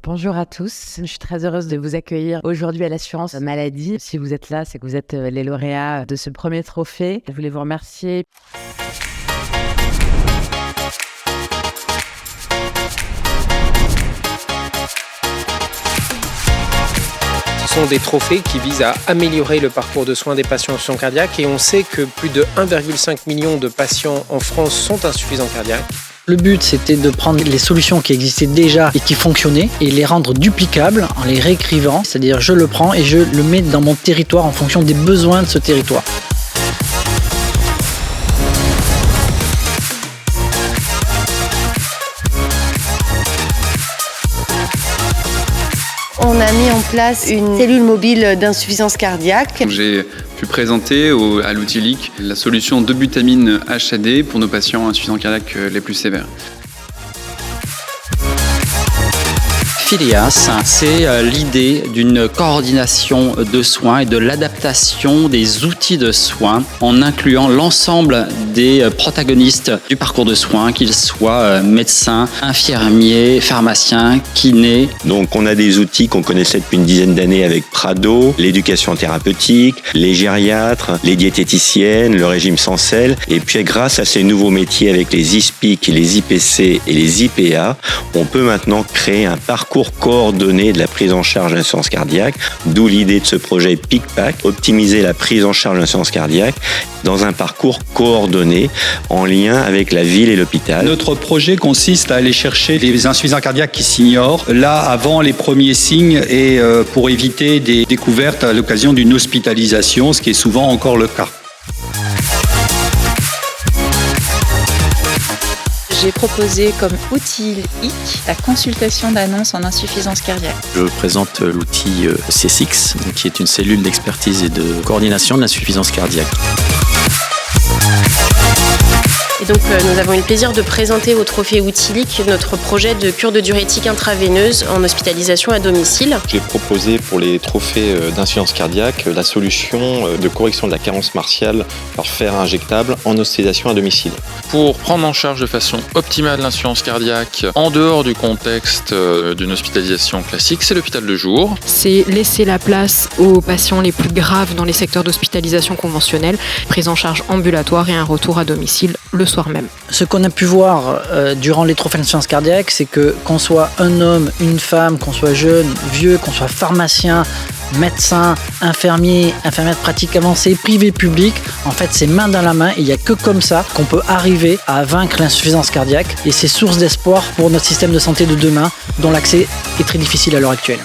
Bonjour à tous, je suis très heureuse de vous accueillir aujourd'hui à l'assurance maladie. Si vous êtes là, c'est que vous êtes les lauréats de ce premier trophée. Je voulais vous remercier. Ce sont des trophées qui visent à améliorer le parcours de soins des patients insuffisants cardiaques et on sait que plus de 1,5 million de patients en France sont insuffisants cardiaques. Le but, c'était de prendre les solutions qui existaient déjà et qui fonctionnaient et les rendre duplicables en les réécrivant. C'est-à-dire, je le prends et je le mets dans mon territoire en fonction des besoins de ce territoire. On a mis en place une cellule mobile d'insuffisance cardiaque. J'ai pu présenter à l'outil LIC la solution de butamine HAD pour nos patients insuffisants cardiaques les plus sévères. Filias, c'est l'idée d'une coordination de soins et de l'adaptation des outils de soins en incluant l'ensemble des protagonistes du parcours de soins, qu'ils soient médecins, infirmiers, pharmaciens, kinés. Donc on a des outils qu'on connaissait depuis une dizaine d'années avec Prado, l'éducation thérapeutique, les gériatres, les diététiciennes, le régime sans sel. Et puis grâce à ces nouveaux métiers avec les ISPIC, les IPC et les IPA, on peut maintenant créer un parcours coordonné de la prise en charge d'insuffisance cardiaque, d'où l'idée de ce projet PIC-PAC, optimiser la prise en charge d'insuffisance cardiaque dans un parcours coordonné en lien avec la ville et l'hôpital. Notre projet consiste à aller chercher les insuffisants cardiaques qui s'ignorent, là avant les premiers signes et pour éviter des découvertes à l'occasion d'une hospitalisation, ce qui est souvent encore le cas. J'ai proposé comme outil LIC la consultation d'annonce en insuffisance cardiaque. Je présente l'outil C6, qui est une cellule d'expertise et de coordination de l'insuffisance cardiaque. Et donc nous avons eu le plaisir de présenter au trophée outil LIC notre projet de cure de diurétique intraveineuse en hospitalisation à domicile. J'ai proposé pour les trophées d'insuffisance cardiaque la solution de correction de la carence martiale par fer injectable en hospitalisation à domicile. Pour prendre en charge de façon optimale l'insuffisance cardiaque en dehors du contexte d'une hospitalisation classique, c'est l'hôpital de jour. C'est laisser la place aux patients les plus graves dans les secteurs d'hospitalisation conventionnelle, prise en charge ambulatoire et un retour à domicile le soir même. Ce qu'on a pu voir durant les trophées d'insuffisance cardiaque, c'est que qu'on soit un homme, une femme, qu'on soit jeune, vieux, qu'on soit pharmacien, médecin, infirmier, infirmière de pratique avancée, privé, public, en fait c'est main dans la main et il n'y a que comme ça qu'on peut arriver à vaincre l'insuffisance cardiaque et c'est source d'espoir pour notre système de santé de demain dont l'accès est très difficile à l'heure actuelle.